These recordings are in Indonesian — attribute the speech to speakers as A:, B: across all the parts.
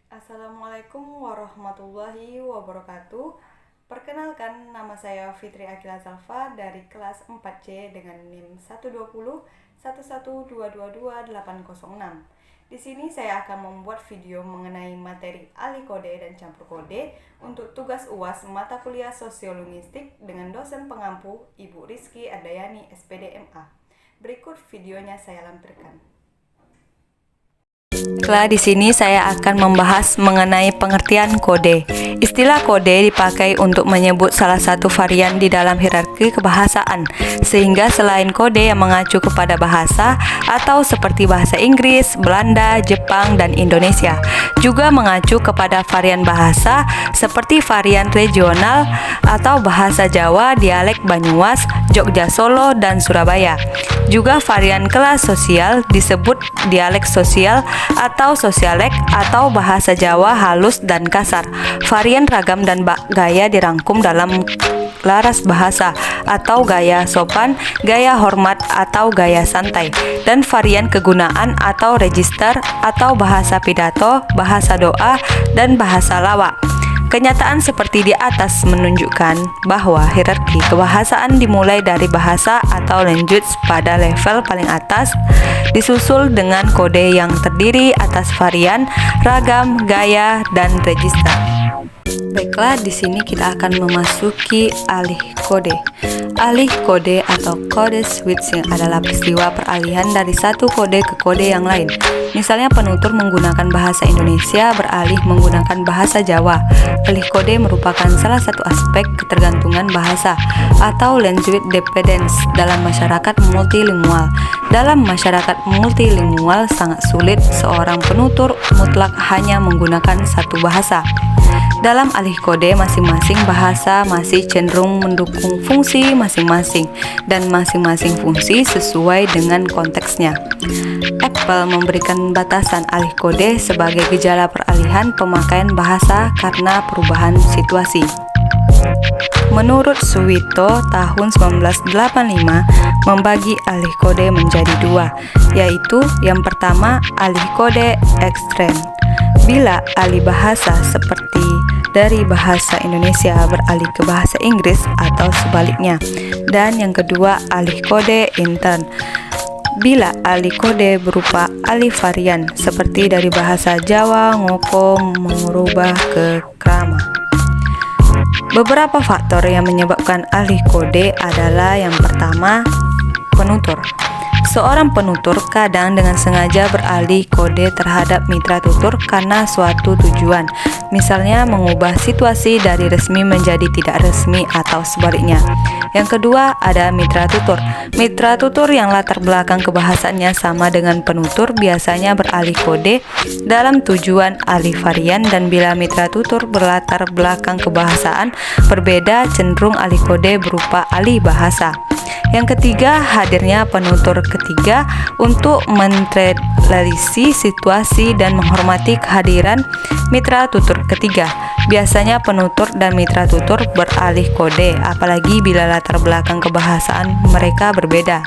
A: Assalamualaikum warahmatullahi wabarakatuh. Perkenalkan, nama saya Fitri Akila Zalfa dari kelas 4C dengan NIM 120 112222806. Di sini saya akan membuat video mengenai materi alih kode dan campur kode untuk tugas UAS mata kuliah Sosiolinguistik dengan dosen pengampu Ibu Rizky Ardayani SPD MA. Berikut videonya saya lampirkan. Di sini saya akan membahas mengenai pengertian kode. Istilah kode dipakai untuk menyebut salah satu varian di dalam hierarki kebahasaan, sehingga selain kode yang mengacu kepada bahasa atau seperti bahasa Inggris, Belanda, Jepang, dan Indonesia, juga mengacu kepada varian bahasa seperti varian regional atau bahasa Jawa, dialek Banyumas, Jogja, Solo, dan Surabaya. Juga varian kelas sosial disebut dialek sosial atau sosialek atau bahasa Jawa halus dan kasar. Varian ragam dan gaya dirangkum dalam laras bahasa atau gaya sopan, gaya hormat atau gaya santai, dan varian kegunaan atau register atau bahasa pidato, bahasa doa, dan bahasa lawak. Kenyataan seperti di atas menunjukkan bahwa hierarki kebahasaan dimulai dari bahasa atau language pada level paling atas, disusul dengan kode yang terdiri atas varian, ragam, gaya, dan register. Baiklah, di sini kita akan memasuki alih kode. Alih kode atau kode switching adalah peristiwa peralihan dari satu kode ke kode yang lain. Misalnya penutur menggunakan bahasa Indonesia beralih menggunakan bahasa Jawa. Alih kode merupakan salah satu aspek ketergantungan bahasa atau language dependence dalam masyarakat multilingual. Dalam masyarakat multilingual sangat sulit seorang penutur mutlak hanya menggunakan satu bahasa. Dalam alih kode, masing-masing bahasa masih cenderung mendukung fungsi masing-masing dan masing-masing fungsi sesuai dengan konteksnya. Apple memberikan batasan alih kode sebagai gejala peralihan pemakaian bahasa karena perubahan situasi. Menurut Suwito, tahun 1985 membagi alih kode menjadi dua, yaitu yang pertama alih kode ekstrem. Bila alih bahasa seperti dari bahasa Indonesia beralih ke bahasa Inggris atau sebaliknya. Dan yang kedua, alih kode intern. Bila alih kode berupa alih varian seperti dari bahasa Jawa ngoko mengubah ke krama. Beberapa faktor yang menyebabkan alih kode adalah yang pertama, penutur. Seorang penutur kadang dengan sengaja beralih kode terhadap mitra tutur karena suatu tujuan, misalnya mengubah situasi dari resmi menjadi tidak resmi atau sebaliknya. Yang kedua, ada mitra tutur. Mitra tutur yang latar belakang kebahasaannya sama dengan penutur biasanya beralih kode dalam tujuan alih varian, dan bila mitra tutur berlatar belakang kebahasaan berbeda cenderung alih kode berupa alih bahasa. Yang ketiga, hadirnya penutur ketiga untuk menetralisasi situasi dan menghormati kehadiran mitra tutur ketiga. Biasanya penutur dan mitra tutur beralih kode, apalagi bila latar belakang kebahasaan mereka berbeda.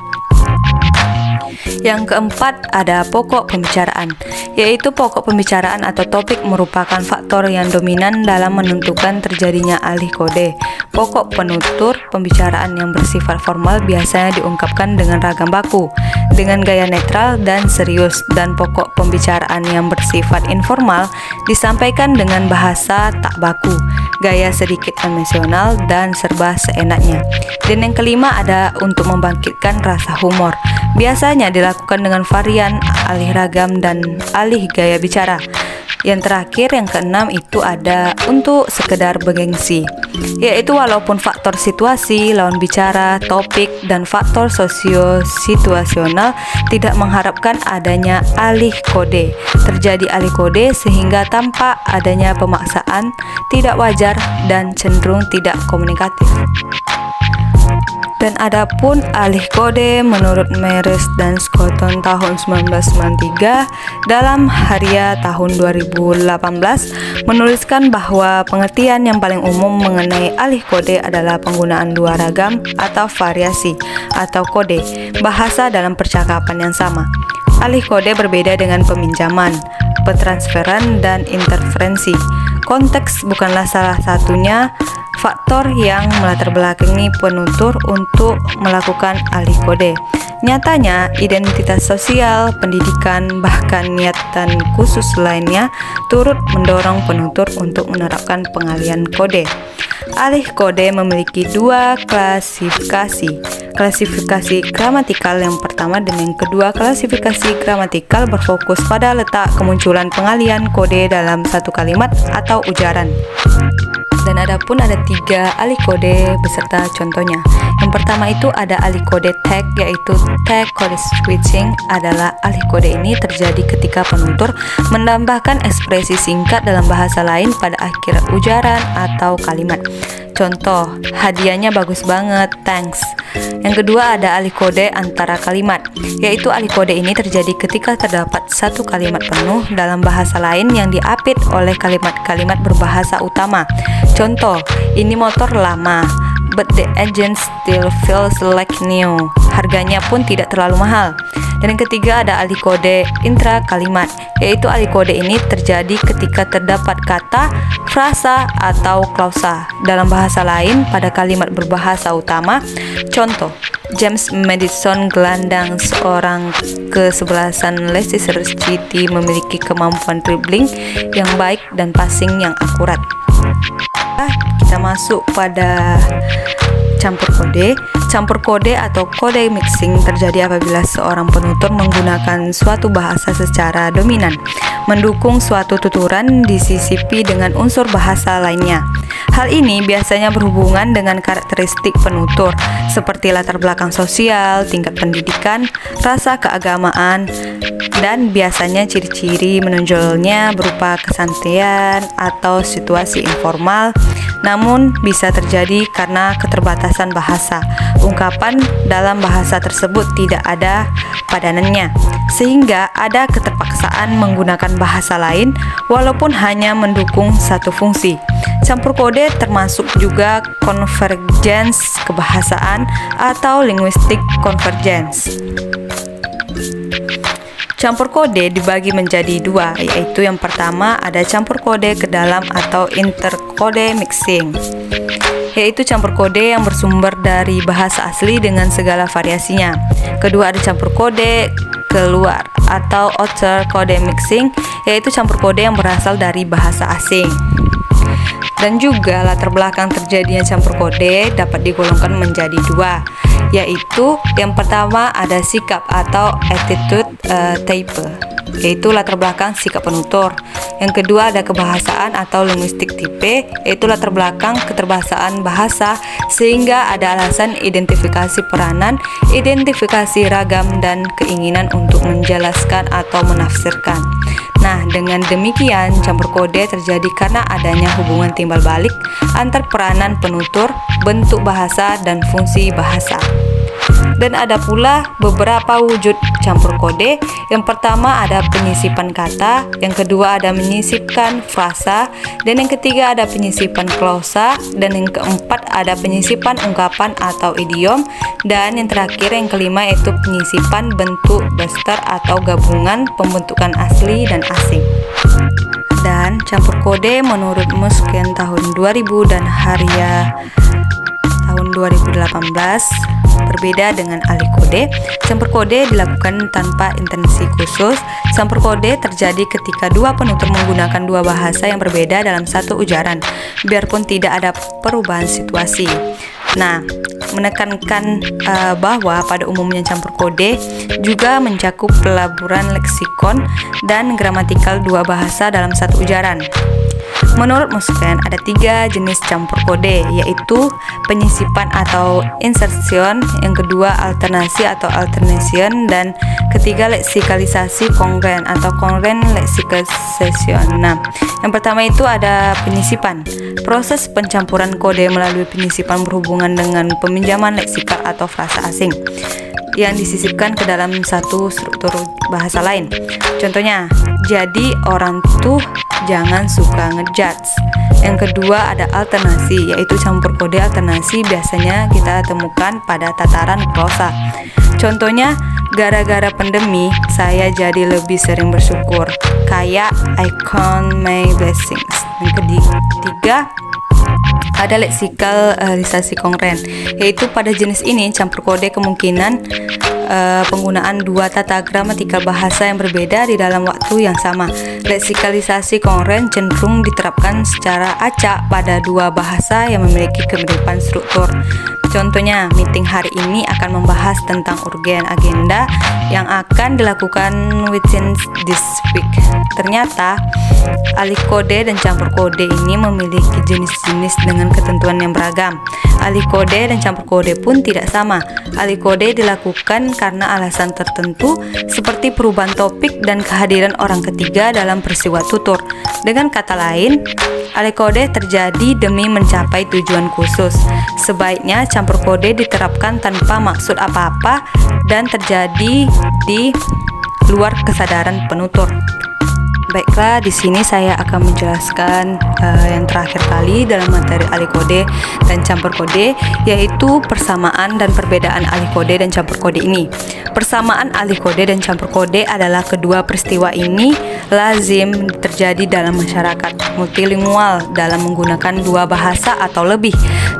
A: Yang keempat, ada pokok pembicaraan, yaitu pokok pembicaraan atau topik merupakan faktor yang dominan dalam menentukan terjadinya alih kode. Pokok penutur pembicaraan yang bersifat formal biasanya diungkapkan dengan ragam baku, dengan gaya netral dan serius, dan pokok pembicaraan yang bersifat informal disampaikan dengan bahasa tak baku, gaya sedikit emosional, dan serba seenaknya. Dan yang kelima, ada untuk membangkitkan rasa humor. Biasanya dilakukan dengan varian alih ragam dan alih gaya bicara. Yang terakhir, yang keenam, itu ada untuk sekedar bergengsi, yaitu walaupun faktor situasi, lawan bicara, topik, dan faktor sosio-situasional tidak mengharapkan adanya alih kode, terjadi alih kode sehingga tampak adanya pemaksaan, tidak wajar, dan cenderung tidak komunikatif. Dan adapun alih kode menurut Meres dan Scotton tahun 1993 dalam Haria tahun 2018 menuliskan bahwa pengertian yang paling umum mengenai alih kode adalah penggunaan dua ragam atau variasi atau kode bahasa dalam percakapan yang sama. Alih kode berbeda dengan peminjaman, petransferan, dan interferensi. Konteks bukanlah salah satunya faktor yang melatar belakangi penutur untuk melakukan alih kode. Nyatanya, identitas sosial, pendidikan, bahkan niatan khusus lainnya turut mendorong penutur untuk menerapkan pengalihan kode. Alih kode memiliki dua klasifikasi. Klasifikasi gramatikal yang pertama dan yang kedua. Klasifikasi gramatikal berfokus pada letak kemunculan pengalihan kode dalam satu kalimat atau ujaran. Dan ada 3 alih kode beserta contohnya. Yang pertama itu ada alih kode tag, yaitu tag code switching adalah alih kode ini terjadi ketika penutur menambahkan ekspresi singkat dalam bahasa lain pada akhir ujaran atau kalimat. Contoh, hadiahnya bagus banget, thanks. Yang kedua ada alih kode antara kalimat, yaitu alih kode ini terjadi ketika terdapat satu kalimat penuh dalam bahasa lain yang diapit oleh kalimat-kalimat berbahasa utama. Contoh, ini motor lama, but the engine still feels like new. Harganya pun tidak terlalu mahal. Dan yang ketiga ada alih kode intra kalimat, yaitu alih kode ini terjadi ketika terdapat kata, frasa, atau klausa dalam bahasa lain pada kalimat berbahasa utama. Contoh, James Madison gelandang seorang kesebelasan Leicester City memiliki kemampuan dribbling yang baik dan passing yang akurat. Kita masuk pada campur kode. Campur kode atau kode mixing terjadi apabila seorang penutur menggunakan suatu bahasa secara dominan, mendukung suatu tuturan disisipi dengan unsur bahasa lainnya. Hal ini biasanya berhubungan dengan karakteristik penutur, seperti latar belakang sosial, tingkat pendidikan, rasa keagamaan, dan biasanya ciri-ciri menonjolnya berupa kesantunan atau situasi informal. Namun bisa terjadi karena keterbatasan bahasa. Ungkapan dalam bahasa tersebut tidak ada padanannya, sehingga ada keterpaksaan menggunakan bahasa lain walaupun hanya mendukung satu fungsi. Campur kode termasuk juga convergence kebahasaan atau linguistic convergence. Campur kode dibagi menjadi dua, yaitu yang pertama ada campur kode ke dalam atau interkode mixing, yaitu campur kode yang bersumber dari bahasa asli dengan segala variasinya. Kedua ada campur kode keluar atau outer kode mixing, yaitu campur kode yang berasal dari bahasa asing. Dan juga latar belakang terjadinya campur kode dapat digolongkan menjadi dua, yaitu yang pertama ada sikap atau attitude type, yaitu latar belakang sikap penutur. Yang kedua ada kebahasaan atau linguistic type, yaitu latar belakang keterbahasaan bahasa, sehingga ada alasan identifikasi peranan, identifikasi ragam, dan keinginan untuk menjelaskan atau menafsirkan. Nah, dengan demikian campur kode terjadi karena adanya hubungan timbal balik antar peranan penutur, bentuk bahasa, dan fungsi bahasa. Dan ada pula beberapa wujud campur kode. Yang pertama ada penyisipan kata, yang kedua ada menyisipkan frasa, dan yang ketiga ada penyisipan klausa, dan yang keempat ada penyisipan ungkapan atau idiom, dan yang terakhir yang kelima yaitu penyisipan bentuk daster atau gabungan pembentukan asli dan asing. Dan campur kode menurutmu sekian tahun 2000 dan Haria tahun 2018 berbeda dengan alih kode. Campur kode dilakukan tanpa intensi khusus. Campur kode terjadi ketika dua penutur menggunakan dua bahasa yang berbeda dalam satu ujaran, biarpun tidak ada perubahan situasi. Nah, menekankan bahwa pada umumnya campur kode juga mencakup pelaburan leksikon dan gramatikal dua bahasa dalam satu ujaran. Menurut Musken ada 3 jenis campur kode, yaitu penyisipan atau insertion, yang kedua alternasi atau alternation, dan ketiga leksikalisasi kongren atau kongren leksikalisation. Nah, yang pertama itu ada penyisipan. Proses pencampuran kode melalui penyisipan berhubungan dengan peminjaman leksikal atau frasa asing yang disisipkan ke dalam satu struktur bahasa lain. Contohnya, jadi orang tuh jangan suka ngejudge. Yang kedua ada alternasi, yaitu campur kode alternasi biasanya kita temukan pada tataran prosa. Contohnya, Gara-gara pandemi, saya jadi lebih sering bersyukur. Kayak I count my blessings. Yang ketiga, ada leksikalisasi kongruent, yaitu pada jenis ini campur kode kemungkinan penggunaan dua tata gramatikal bahasa yang berbeda di dalam waktu yang sama. Leksikalisasi kongruent cenderung diterapkan secara acak pada dua bahasa yang memiliki kemiripan struktur. Contohnya, meeting hari ini akan membahas tentang urgen agenda yang akan dilakukan within this week. Ternyata, alih kode dan campur kode ini memiliki jenis-jenis dengan ketentuan yang beragam. Alih kode dan campur kode pun tidak sama. Alih kode dilakukan karena alasan tertentu seperti perubahan topik dan kehadiran orang ketiga dalam peristiwa tutur. Dengan kata lain, alih kode terjadi demi mencapai tujuan khusus. Sebaiknya campur kode diterapkan tanpa maksud apa-apa dan terjadi di luar kesadaran penutur. Baiklah, di sini saya akan menjelaskan yang terakhir kali dalam materi alih kode dan campur kode, yaitu persamaan dan perbedaan alih kode dan campur kode ini. Persamaan alih kode dan campur kode adalah kedua peristiwa ini lazim terjadi dalam masyarakat multilingual dalam menggunakan dua bahasa atau lebih.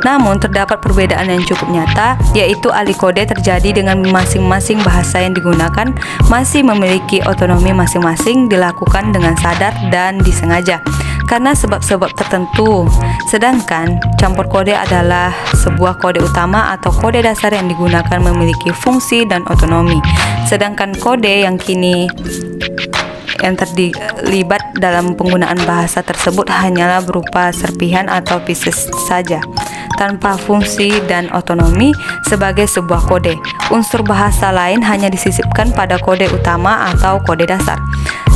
A: Namun terdapat perbedaan yang cukup nyata, yaitu alih kode terjadi dengan masing-masing bahasa yang digunakan masih memiliki otonomi masing-masing, dilakukan dengan sadar dan disengaja karena sebab-sebab tertentu. Sedangkan campur kode adalah sebuah kode utama atau kode dasar yang digunakan memiliki fungsi dan otonomi. Sedangkan kode yang terlibat dalam penggunaan bahasa tersebut hanyalah berupa serpihan atau pieces saja, tanpa fungsi dan otonomi sebagai sebuah kode. Unsur bahasa lain hanya disisipkan pada kode utama atau kode dasar.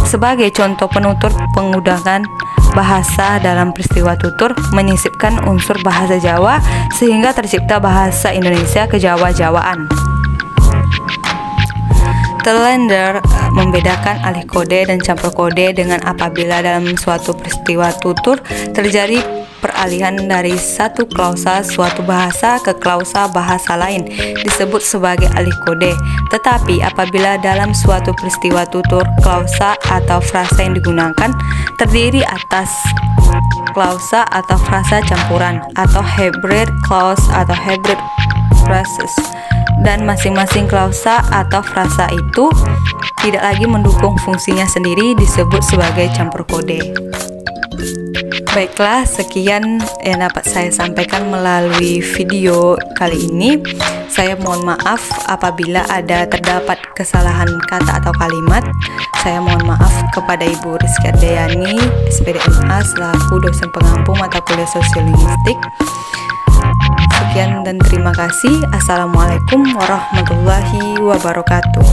A: Sebagai contoh, penutur penggunaan bahasa dalam peristiwa tutur menyisipkan unsur bahasa Jawa sehingga tercipta bahasa Indonesia kejawa-jawaan. Telender membedakan alih kode dan campur kode dengan apabila dalam suatu peristiwa tutur terjadi peralihan dari satu klausa suatu bahasa ke klausa bahasa lain disebut sebagai alih kode. Tetapi apabila dalam suatu peristiwa tutur klausa atau frasa yang digunakan terdiri atas klausa atau frasa campuran atau hybrid clause atau hybrid phrases, dan masing-masing klausa atau frasa itu tidak lagi mendukung fungsinya sendiri disebut sebagai campur kode. Baiklah, sekian yang dapat saya sampaikan melalui video kali ini. Saya mohon maaf apabila terdapat kesalahan kata atau kalimat. Saya mohon maaf kepada Ibu Rizky Ardayani, SPD MA, selaku dosen pengampu mata kuliah Sosiolinguistik. Sekian dan terima kasih. Assalamualaikum warahmatullahi wabarakatuh.